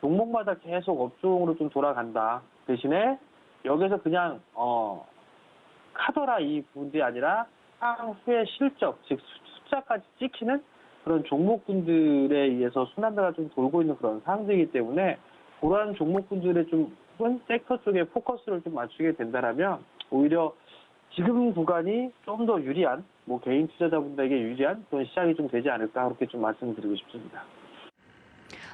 종목마다 계속 업종으로 좀 돌아간다. 대신에 여기서 그냥 카더라 이 부분이 아니라 향후의 실적, 즉 숫자까지 찍히는 그런 종목군들에 의해서 순환매가 좀 돌고 있는 그런 상황이기 때문에 그러한 종목군들의 좀 섹터 쪽에 포커스를 좀 맞추게 된다라면 오히려 지금 구간이 좀 더 유리한, 뭐 개인 투자자분들에게 유리한 그런 시장이 좀 되지 않을까 그렇게 좀 말씀드리고 싶습니다.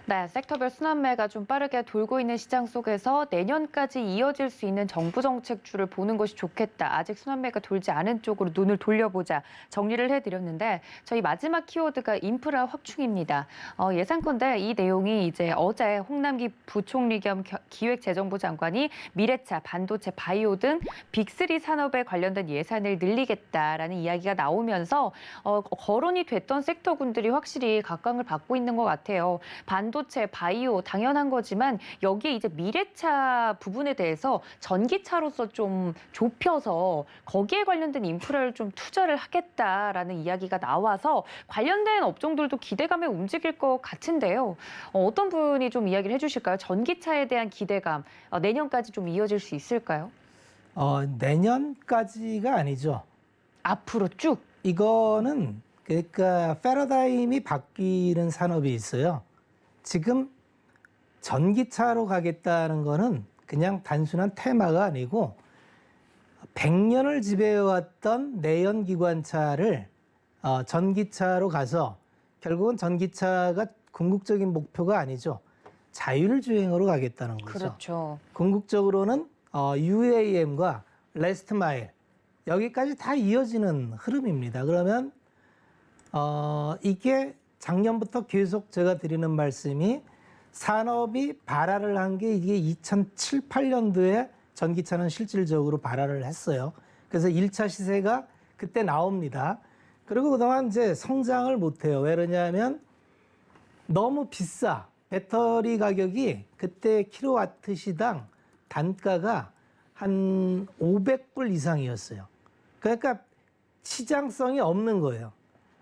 네, 섹터별 순환매가 좀 빠르게 돌고 있는 시장 속에서 내년까지 이어질 수 있는 정부 정책주를 보는 것이 좋겠다. 아직 순환매가 돌지 않은 쪽으로 눈을 돌려보자. 정리를 해드렸는데 저희 마지막 키워드가 인프라 확충입니다. 예상컨대 이 내용이 이제 어제 홍남기 부총리 겸 기획재정부 장관이 미래차, 반도체, 바이오 등 빅3 산업에 관련된 예산을 늘리겠다라는 이야기가 나오면서 거론이 됐던 섹터군들이 확실히 각광을 받고 있는 것 같아요. 반도체, 바이오 당연한 거지만 여기에 이제 미래차 부분에 대해서 전기차로서 좀 좁혀서 거기에 관련된 인프라를 좀 투자를 하겠다라는 이야기가 나와서 관련된 업종들도 기대감에 움직일 것 같은데요. 어떤 분이 좀 이야기를 해주실까요? 전기차에 대한 기대감 내년까지 좀 이어질 수 있을까요? 내년까지가 아니죠. 앞으로 쭉. 이거는 그러니까 패러다임이 바뀌는 산업이 있어요. 지금 전기차로 가겠다는 거는 그냥 단순한 테마가 아니고 100년을 지배해왔던 내연기관차를 전기차로 가서 결국은 전기차가 궁극적인 목표가 아니죠. 자율주행으로 가겠다는 거죠. 그렇죠. 궁극적으로는 UAM과 레스트 마일 여기까지 다 이어지는 흐름입니다. 그러면 이게 작년부터 계속 제가 드리는 말씀이 산업이 발화를 한 게 이게 2007, 8년도에 전기차는 실질적으로 발화를 했어요. 그래서 1차 시세가 그때 나옵니다. 그리고 그동안 이제 성장을 못해요. 왜 그러냐면 너무 비싸. 배터리 가격이 그때 킬로와트 시당 단가가 한 500불 이상이었어요. 그러니까 시장성이 없는 거예요.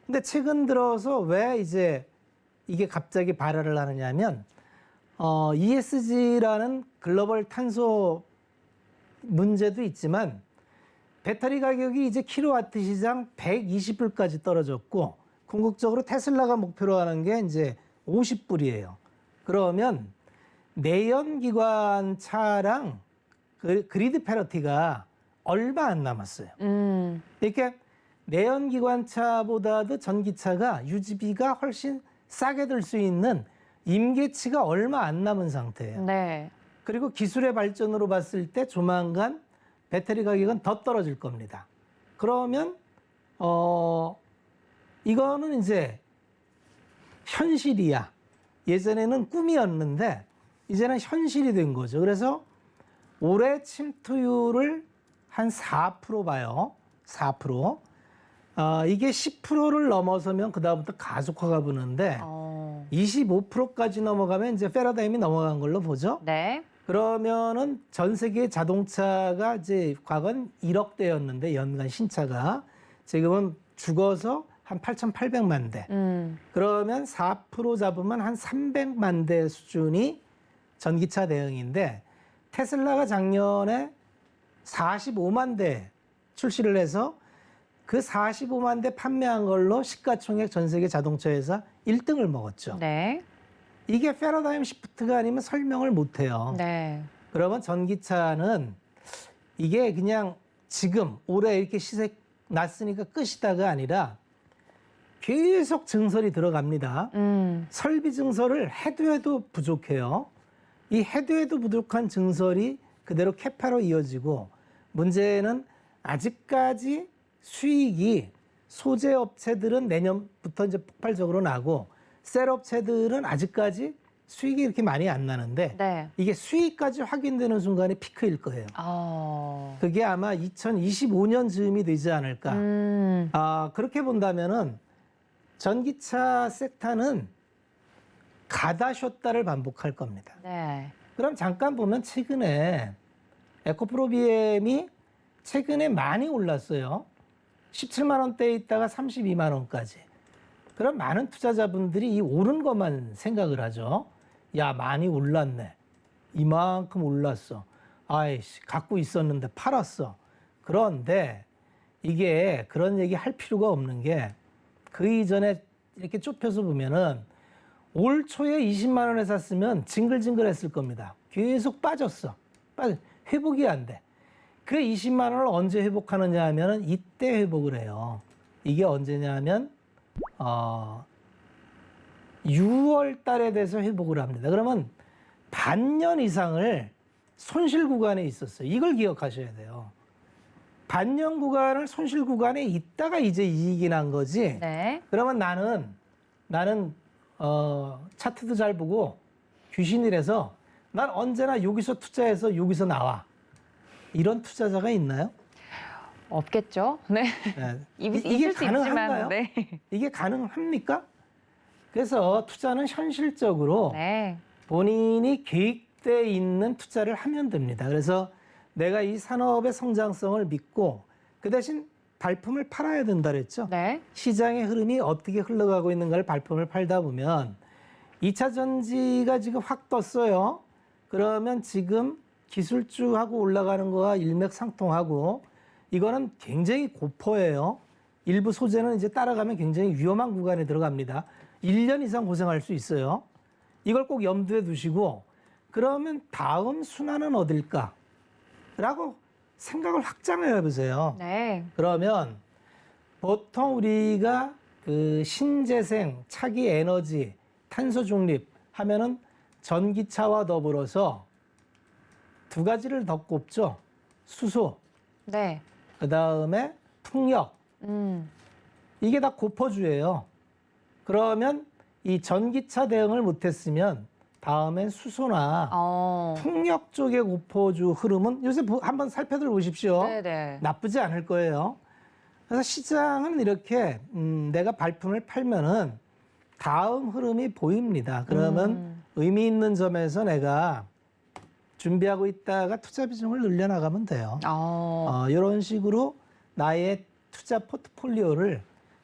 근데 최근 들어서 왜 이제 이게 갑자기 발화를 하느냐면 ESG라는 글로벌 탄소 문제도 있지만 배터리 가격이 이제 킬로와트 시장 120불까지 떨어졌고 궁극적으로 테슬라가 목표로 하는 게 이제 50불이에요. 그러면 내연기관 차랑 그리드 패러티가 얼마 안 남았어요. 그러니까 내연기관차보다도 전기차가 유지비가 훨씬 싸게 들 수 있는 임계치가 얼마 안 남은 상태예요. 네. 그리고 기술의 발전으로 봤을 때 조만간 배터리 가격은 더 떨어질 겁니다. 그러면 이거는 이제 현실이야. 예전에는 꿈이었는데 이제는 현실이 된 거죠. 그래서 올해 침투율을 한 4% 봐요. 4%. 이게 10%를 넘어서면 그다음부터 가속화가 부는데 25%까지 넘어가면 이제 패러다임이 넘어간 걸로 보죠. 네. 그러면은 전 세계 자동차가 이제 과거는 1억 대였는데 연간 신차가 지금은 죽어서 한 8,800만 대. 그러면 4% 잡으면 한 300만 대 수준이 전기차 대응인데 테슬라가 작년에 45만 대 출시를 해서 그 45만 대 판매한 걸로 시가총액 전 세계 자동차 회사 1등을 먹었죠. 네. 이게 패러다임 시프트가 아니면 설명을 못 해요. 네. 그러면 전기차는 이게 그냥 지금 올해 이렇게 시세 났으니까 끝이다가 아니라 계속 증설이 들어갑니다. 설비 증설을 해도 부족해요. 이 해도 부족한 증설이 그대로 캐파로 이어지고 문제는 아직까지 수익이 소재 업체들은 내년부터 이제 폭발적으로 나고 셀 업체들은 아직까지 수익이 이렇게 많이 안 나는데 네. 이게 수익까지 확인되는 순간이 피크일 거예요. 그게 아마 2025년 즈음이 되지 않을까. 그렇게 본다면은 전기차 섹터는 가다 쉬었다를 반복할 겁니다. 네. 그럼 잠깐 보면 최근에 에코프로비엠이 최근에 많이 올랐어요. 17만 원대에 있다가 32만 원까지. 그럼 많은 투자자분들이 이 오른 것만 생각을 하죠. 야, 많이 올랐네. 이만큼 올랐어. 아이씨, 갖고 있었는데 팔았어. 그런데 이게 그런 얘기 할 필요가 없는 게 그 이전에 이렇게 좁혀서 보면은 올 초에 20만 원에 샀으면 징글징글 했을 겁니다. 계속 빠졌어. 회복이 안 돼. 그 20만 원을 언제 회복하느냐 하면은 이때 회복을 해요. 이게 언제냐 하면 6월 달에 돼서 회복을 합니다. 그러면 반년 이상을 손실 구간에 있었어요. 이걸 기억하셔야 돼요. 반년 구간을 손실 구간에 있다가 이제 이익이 난 거지. 네. 그러면 나는 차트도 잘 보고 귀신이라서 난 언제나 여기서 투자해서 여기서 나와. 이런 투자자가 있나요? 없겠죠. 네. 네. 이게 이게 있을 수 있지만, 가능한가요? 네. 이게 가능합니까? 그래서 투자는 현실적으로 네. 본인이 계획돼 있는 투자를 하면 됩니다. 그래서 내가 이 산업의 성장성을 믿고 그 대신 발품을 팔아야 된다 그랬죠. 네. 시장의 흐름이 어떻게 흘러가고 있는가를 발품을 팔다 보면 2차 전지가 지금 확 떴어요. 그러면 지금 기술주하고 올라가는 거와 일맥상통하고 이거는 굉장히 고퍼예요. 일부 소재는 이제 따라가면 굉장히 위험한 구간에 들어갑니다. 1년 이상 고생할 수 있어요. 이걸 꼭 염두에 두시고 그러면 다음 순환은 어딜까? 라고 생각을 확장해 보세요. 네. 그러면 보통 우리가 그 신재생, 차기 에너지, 탄소 중립 하면은 전기차와 더불어서 두 가지를 더 꼽죠. 수소, 네. 그 다음에 풍력. 이게 다 고퍼주예요. 그러면 이 전기차 대응을 못했으면 다음엔 수소나 풍력 쪽의 고퍼주 흐름은 요새 한번 살펴들 보십시오. 네네. 나쁘지 않을 거예요. 그래서 시장은 이렇게 내가 발품을 팔면은 다음 흐름이 보입니다. 그러면 의미 있는 점에서 내가 준비하고 있다가 투자 비중을 늘려나가면 돼요. 이런 식으로 나의 투자 포트폴리오를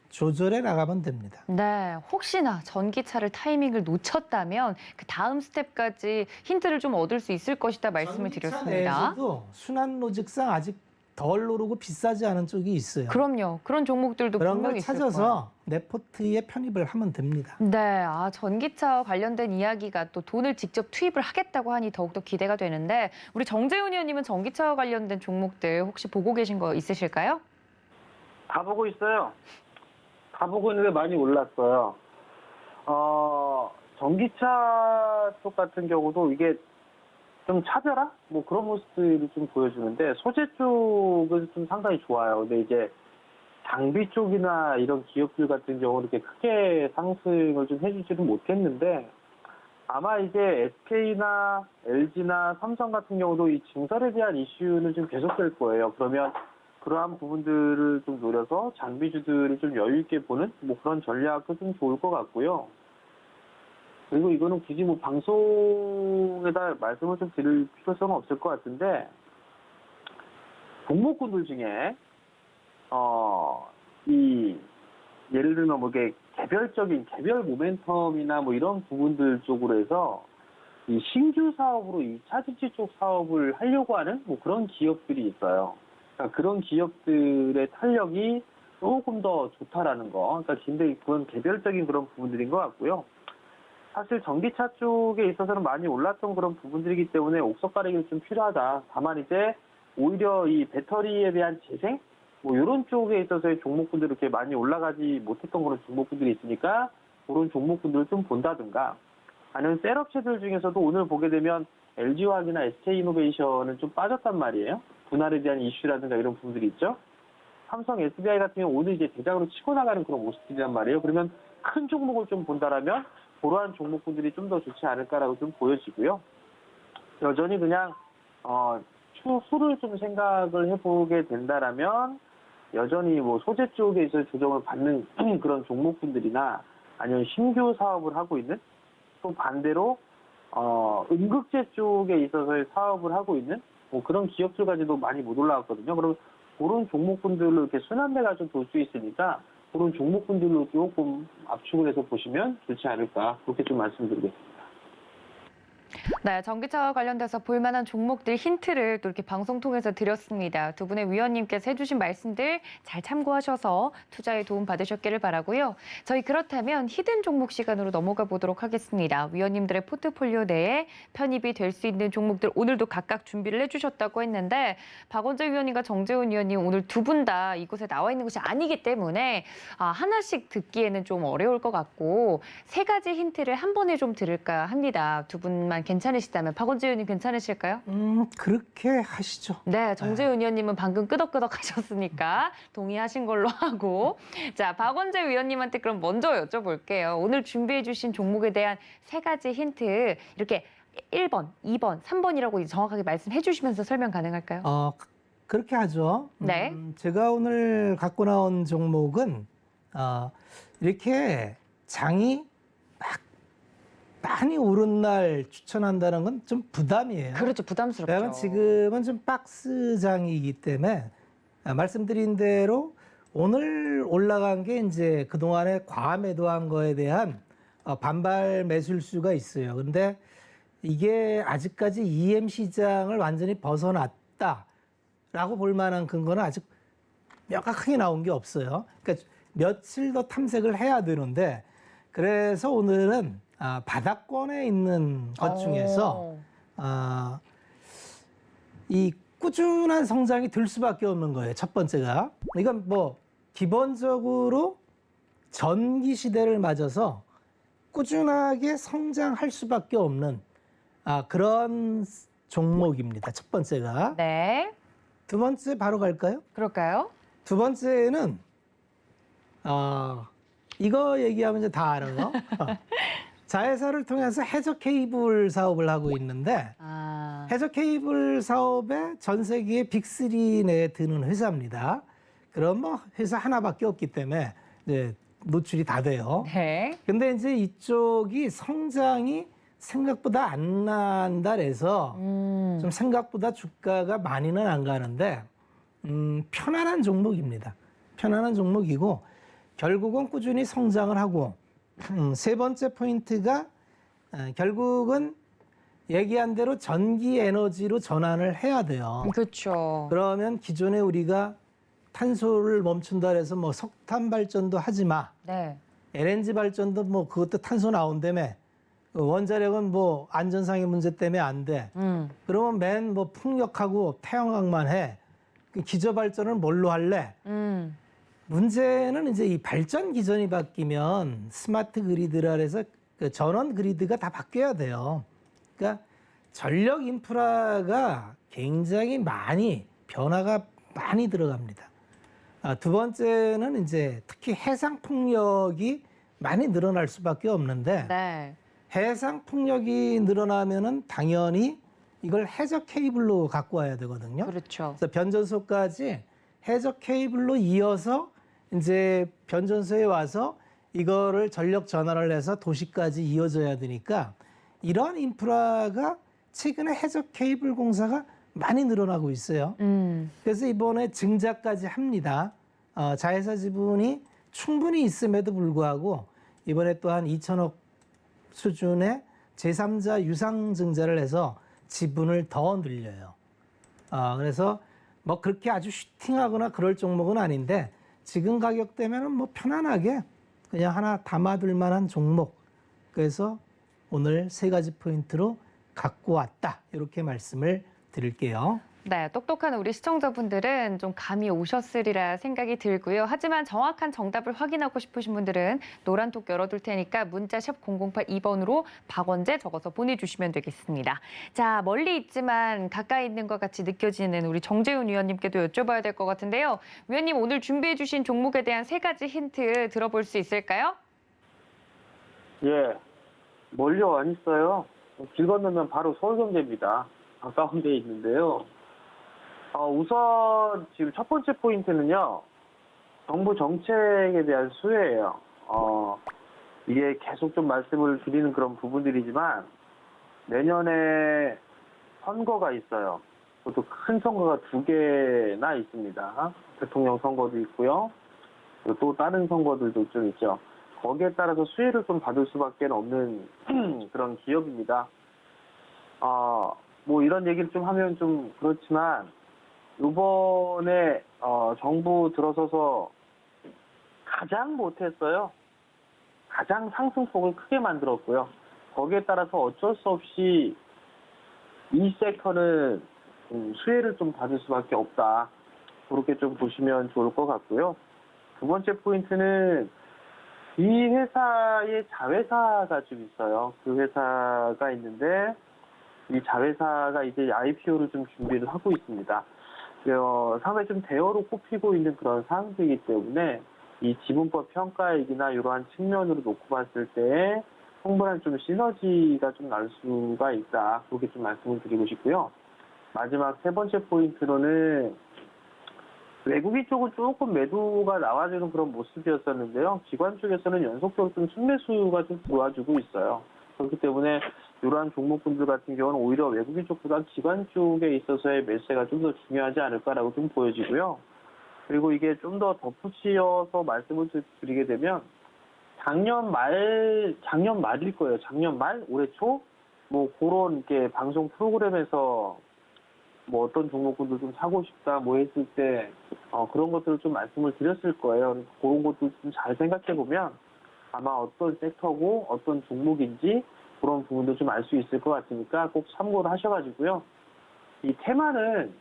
조절해 나가면 됩니다. 네, 혹시나 전기차를 타이밍을 놓쳤다면 그 다음 스텝까지 힌트를 좀 얻을 수 있을 것이다 말씀을 드렸습니다. 내에서도 순환 로직상 아직 덜 오르고 비싸지 않은 쪽이 있어요. 그럼요. 그런 종목들도 그런 분명히 걸 있을 찾아서 거예요. 내 포트에 편입을 하면 됩니다. 네, 전기차와 관련된 이야기가 또 돈을 직접 투입을 하겠다고 하니 더욱더 기대가 되는데 우리 정재훈 의원님은 전기차와 관련된 종목들 혹시 보고 계신 거 있으실까요? 다 보고 있어요. 다 보고 있는데 많이 올랐어요. 전기차 쪽 같은 경우도 이게 좀 차별화? 뭐 그런 모습들을 좀 보여주는데 소재 쪽은 좀 상당히 좋아요. 근데 이제 장비 쪽이나 이런 기업들 같은 경우는 이렇게 크게 상승을 좀 해주지는 못했는데 아마 이제 SK나 LG나 삼성 같은 경우도 이 증설에 대한 이슈는 좀 계속될 거예요. 그러면 그러한 부분들을 좀 노려서 장비주들을 좀 여유 있게 보는 뭐 그런 전략도 좀 좋을 것 같고요. 그리고 이거는 굳이 뭐 방송에다 말씀을 좀 드릴 필요성은 없을 것 같은데 종목군들 중에 이 예를 들면 뭐 이게 개별 모멘텀이나 뭐 이런 부분들 쪽으로 해서 이 신규 사업으로 2차 전지 쪽 사업을 하려고 하는 뭐 그런 기업들이 있어요. 그러니까 그런 기업들의 탄력이 조금 더 좋다라는 거. 그러니까 근데 그건 개별적인 그런 부분들인 것 같고요. 사실 전기차 쪽에 있어서는 많이 올랐던 그런 부분들이기 때문에 옥석 가리기가 좀 필요하다. 다만 이제 오히려 이 배터리에 대한 재생? 뭐 이런 쪽에 있어서의 종목군들이 이렇게 많이 올라가지 못했던 그런 종목군들이 있으니까 그런 종목군들을 좀 본다든가 아니면 셀업체들 중에서도 오늘 보게 되면 LG화학이나 SK이노베이션은 좀 빠졌단 말이에요. 분할에 대한 이슈라든가 이런 부분들이 있죠. 삼성, SDI 같은 경우 오늘 이제 대장으로 치고 나가는 그런 모습들이란 말이에요. 그러면 큰 종목을 좀 본다라면 그러한 종목군들이 좀 더 좋지 않을까라고 좀 보여지고요. 여전히 그냥 추후를 좀 생각을 해보게 된다라면 여전히 뭐 소재 쪽에 있어 조정을 받는 그런 종목군들이나 아니면 신규 사업을 하고 있는, 또 반대로 음극재 쪽에 있어서의 사업을 하고 있는 뭐 그런 기업들까지도 많이 못 올라왔거든요. 그럼 그런 종목군들로 이렇게 순환매가 좀 돌 수 있으니까 그런 종목군들로 조금 압축을 해서 보시면 좋지 않을까, 그렇게 좀 말씀드리겠습니다. 네, 전기차와 관련돼서 볼만한 종목들 힌트를 또 이렇게 방송 통해서 드렸습니다. 두 분의 위원님께서 해주신 말씀들 잘 참고하셔서 투자에 도움 받으셨기를 바라고요. 저희 그렇다면 히든 종목 시간으로 넘어가 보도록 하겠습니다. 위원님들의 포트폴리오 내에 편입이 될 수 있는 종목들 오늘도 각각 준비를 해주셨다고 했는데 박원재 위원님과 정재훈 위원님 오늘 두 분 다 이곳에 나와 있는 것이 아니기 때문에 하나씩 듣기에는 좀 어려울 것 같고 세 가지 힌트를 한 번에 좀 들을까 합니다. 두 분만 괜찮으시다면 박원재 의원님 괜찮으실까요? 그렇게 하시죠. 네, 정재훈 의원님은 방금 끄덕끄덕 하셨으니까 동의하신 걸로 하고 자, 박원재 의원님한테 그럼 먼저 여쭤볼게요. 오늘 준비해 주신 종목에 대한 세 가지 힌트 이렇게 1번, 2번, 3번이라고 정확하게 말씀해 주시면서 설명 가능할까요? 그렇게 하죠. 네. 제가 오늘 갖고 나온 종목은 이렇게 장이 막 많이 오른 날 추천한다는 건 좀 부담이에요. 그렇죠, 부담스럽죠. 왜냐하면 지금은 좀 박스장이기 때문에 말씀드린 대로 오늘 올라간 게 이제 그동안에 과매도한 거에 대한 반발 매수일수가 있어요. 근데 이게 아직까지 EM 시장을 완전히 벗어났다라고 볼 만한 근거는 아직 명확하게 나온 게 없어요. 그러니까 며칠 더 탐색을 해야 되는데 그래서 오늘은 바닥권에 있는 것 중에서 이 꾸준한 성장이 들 수밖에 없는 거예요. 첫 번째가. 이건 뭐 기본적으로 전기 시대를 맞아서 꾸준하게 성장할 수밖에 없는 그런 종목입니다. 첫 번째가. 네, 두 번째 바로 갈까요? 그럴까요? 두 번째는 이거 얘기하면 이제 다 알아요. 자회사를 통해서 해저 케이블 사업을 하고 있는데 해저 케이블 사업에 전 세계의 빅3 내에 드는 회사입니다. 그럼 뭐 회사 하나밖에 없기 때문에 이제 노출이 다 돼요. 네. 근데 이제 이쪽이 성장이 생각보다 안 난다 그래서 좀 생각보다 주가가 많이는 안 가는데 편안한 종목입니다. 편안한 종목이고 결국은 꾸준히 성장을 하고 세 번째 포인트가 결국은 얘기한 대로 전기 에너지로 전환을 해야 돼요. 그렇죠. 그러면 기존에 우리가 탄소를 멈춘다 해서 뭐 석탄 발전도 하지 마. 네. LNG 발전도 뭐 그것도 탄소 나온다며. 원자력은 뭐 안전상의 문제 때문에 안 돼. 그러면 맨 뭐 풍력하고 태양광만 해. 그 기저 발전을 뭘로 할래? 문제는 이제 이 발전 기전이 바뀌면 스마트 그리드라 해서 그 전원 그리드가 다 바뀌어야 돼요. 그러니까 전력 인프라가 굉장히 많이 변화가 많이 들어갑니다. 두 번째는 이제 특히 해상 풍력이 많이 늘어날 수밖에 없는데 네. 해상 풍력이 늘어나면은 당연히 이걸 해저 케이블로 갖고 와야 되거든요. 그렇죠. 그래서 변전소까지 해저 케이블로 이어서 이제 변전소에 와서 이거를 전력 전환을 해서 도시까지 이어져야 되니까 이런 인프라가 최근에 해저 케이블 공사가 많이 늘어나고 있어요. 그래서 이번에 증자까지 합니다. 자회사 지분이 충분히 있음에도 불구하고 이번에 또한 2천억 수준의 제3자 유상증자를 해서 지분을 더 늘려요. 그래서 뭐 그렇게 아주 슈팅하거나 그럴 종목은 아닌데 지금 가격대면은 뭐 편안하게 그냥 하나 담아둘 만한 종목. 그래서 오늘 세 가지 포인트로 갖고 왔다. 이렇게 말씀을 드릴게요. 네, 똑똑한 우리 시청자분들은 좀 감이 오셨으리라 생각이 들고요. 하지만 정확한 정답을 확인하고 싶으신 분들은 노란톡 열어둘 테니까 문자 샵 0082번으로 박원재 적어서 보내주시면 되겠습니다. 자, 멀리 있지만 가까이 있는 것 같이 느껴지는 우리 정재훈 위원님께도 여쭤봐야 될 것 같은데요. 위원님, 오늘 준비해 주신 종목에 대한 세 가지 힌트 들어볼 수 있을까요? 예. 멀려 안 있어요. 길 건너면 바로 서울경제입니다. 가까운 데에 있는데요. 우선 지금 첫 번째 포인트는요. 정부 정책에 대한 수혜예요. 이게 계속 좀 말씀을 드리는 그런 부분들이지만 내년에 선거가 있어요. 그것도 큰 선거가 2개나 있습니다. 대통령 선거도 있고요. 그리고 또 다른 선거들도 좀 있죠. 거기에 따라서 수혜를 좀 받을 수밖에 없는 그런 기업입니다. 뭐 이런 얘기를 좀 하면 좀 그렇지만 이번에 정부 들어서서 가장 못했어요. 가장 상승폭을 크게 만들었고요. 거기에 따라서 어쩔 수 없이 이 섹터는 수혜를 좀 받을 수밖에 없다. 그렇게 좀 보시면 좋을 것 같고요. 두 번째 포인트는 이 회사의 자회사가 좀 있어요. 그 회사가 있는데 이 자회사가 이제 IPO를 좀 준비를 하고 있습니다. 상당히 좀 대어로 꼽히고 있는 그런 사항들이기 때문에 이 지분법 평가액이나 이러한 측면으로 놓고 봤을 때 충분한 좀 시너지가 좀 날 수가 있다. 그렇게 좀 말씀을 드리고 싶고요. 마지막 세 번째 포인트로는 외국인 쪽은 조금 매도가 나와주는 그런 모습이었었는데요. 기관 쪽에서는 연속적으로 좀 순매수가 좀 도와주고 있어요. 그렇기 때문에 이러한 종목군들 같은 경우는 오히려 외국인 쪽보다 기관 쪽에 있어서의 매수가 좀 더 중요하지 않을까라고 좀 보여지고요. 그리고 이게 좀 더 덧붙여서 말씀을 드리게 되면 작년 말일 거예요. 작년 말, 올해 초, 뭐 그런 이렇게 방송 프로그램에서 뭐 어떤 종목군들 좀 사고 싶다 뭐 했을 때 그런 것들을 좀 말씀을 드렸을 거예요. 그런 것도 좀 잘 생각해 보면 아마 어떤 섹터고 어떤 종목인지 그런 부분도 좀 알 수 있을 것 같으니까 꼭 참고를 하셔가지고요. 이 테마는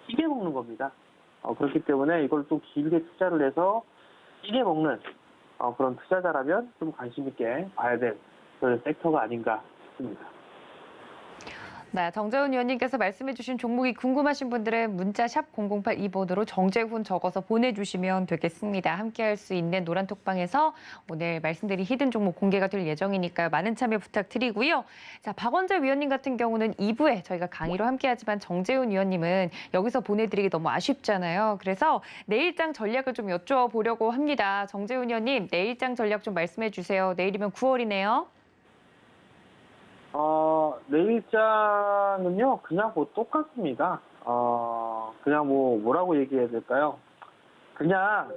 찌개 먹는 겁니다. 그렇기 때문에 이걸 또 길게 투자를 해서 찌개 먹는 그런 투자자라면 좀 관심 있게 봐야 될 그런 섹터가 아닌가 싶습니다. 네, 정재훈 의원님께서 말씀해주신 종목이 궁금하신 분들은 문자 샵 0082번으로 정재훈 적어서 보내주시면 되겠습니다. 함께할 수 있는 노란톡방에서 오늘 말씀드린 히든 종목 공개가 될 예정이니까요. 많은 참여 부탁드리고요. 자, 박원재 위원님 같은 경우는 2부에 저희가 강의로 함께하지만 정재훈 위원님은 여기서 보내드리기 너무 아쉽잖아요. 그래서 내일장 전략을 좀 여쭤보려고 합니다. 정재훈 위원님, 내일장 전략 좀 말씀해 주세요. 내일이면 9월이네요. 내일장은요, 그냥 뭐 똑같습니다. 그냥 뭐라고 얘기해야 될까요? 그냥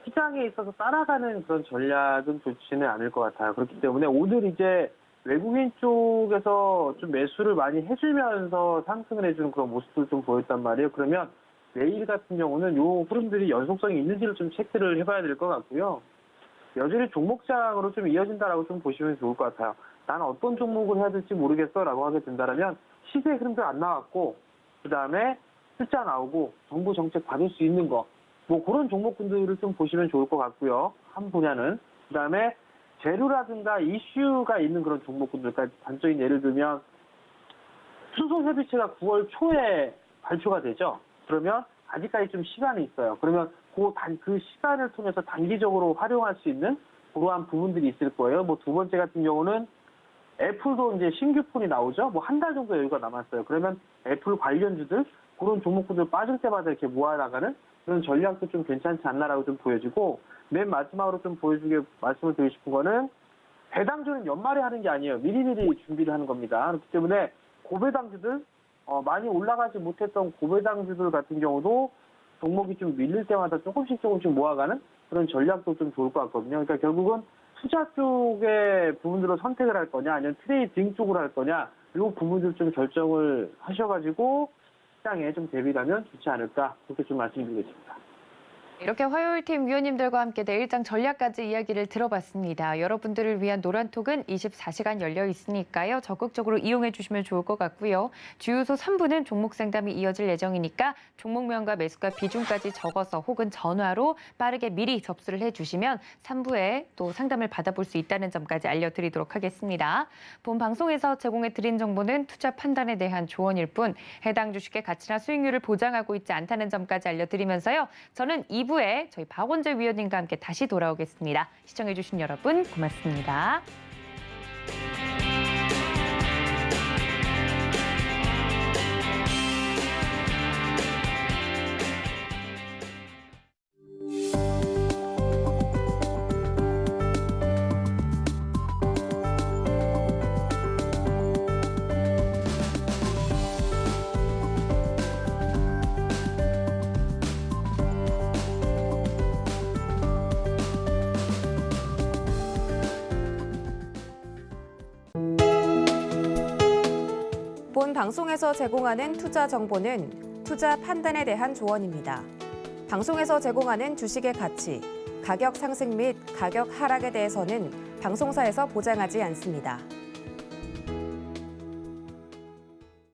시장에 있어서 따라가는 그런 전략은 좋지는 않을 것 같아요. 그렇기 때문에 오늘 이제 외국인 쪽에서 좀 매수를 많이 해주면서 상승을 해주는 그런 모습을 좀 보였단 말이에요. 그러면 내일 같은 경우는 요 흐름들이 연속성이 있는지를 좀 체크를 해봐야 될 것 같고요. 여전히 종목장으로 좀 이어진다라고 좀 보시면 좋을 것 같아요. 나는 어떤 종목을 해야 될지 모르겠어 라고 하게 된다면 시세 흐름도 안 나왔고 그 다음에 숫자 나오고 정부 정책 받을 수 있는 거 뭐 그런 종목군들을 좀 보시면 좋을 것 같고요. 한 분야는. 그 다음에 재료라든가 이슈가 있는 그런 종목군들까지 단적인 예를 들면 수소협의체가 9월 초에 발표가 되죠. 그러면 아직까지 좀 시간이 있어요. 그러면 그 시간을 통해서 단기적으로 활용할 수 있는 그러한 부분들이 있을 거예요. 뭐 두 번째 같은 경우는 애플도 이제 신규 폰이 나오죠. 뭐 한 달 정도 여유가 남았어요. 그러면 애플 관련주들 그런 종목군들 빠질 때마다 이렇게 모아나가는 그런 전략도 좀 괜찮지 않나라고 좀 보여지고 맨 마지막으로 좀 말씀을 드리고 싶은 거는 배당주는 연말에 하는 게 아니에요. 미리미리 준비를 하는 겁니다. 그렇기 때문에 고배당주들 많이 올라가지 못했던 고배당주들 같은 경우도 종목이 좀 밀릴 때마다 조금씩 모아가는 그런 전략도 좀 좋을 것 같거든요. 그러니까 결국은 투자 쪽의 부분들로 선택을 할 거냐 아니면 트레이딩 쪽으로 할 거냐 이 부분들 좀 결정을 하셔가지고 시장에 좀 대비를 하면 좋지 않을까 그렇게 좀 말씀드리겠습니다. 이렇게 화요일팀 위원님들과 함께 내일장 전략까지 이야기를 들어봤습니다. 여러분들을 위한 노란톡은 24시간 열려 있으니까요. 적극적으로 이용해 주시면 좋을 것 같고요. 주유소 3부는 종목 상담이 이어질 예정이니까 종목명과 매수가 비중까지 적어서 혹은 전화로 빠르게 미리 접수를 해주시면 3부에 또 상담을 받아볼 수 있다는 점까지 알려드리도록 하겠습니다. 본 방송에서 제공해 드린 정보는 투자 판단에 대한 조언일 뿐 해당 주식의 가치나 수익률을 보장하고 있지 않다는 점까지 알려드리면서요. 저는 2부에 저희 박원재 위원님과 함께 다시 돌아오겠습니다. 시청해주신 여러분 고맙습니다. 본 방송에서 제공하는 투자 정보는 투자 판단에 대한 조언입니다. 방송에서 제공하는 주식의 가치, 가격 상승 및 가격 하락에 대해서는 방송사에서 보장하지 않습니다.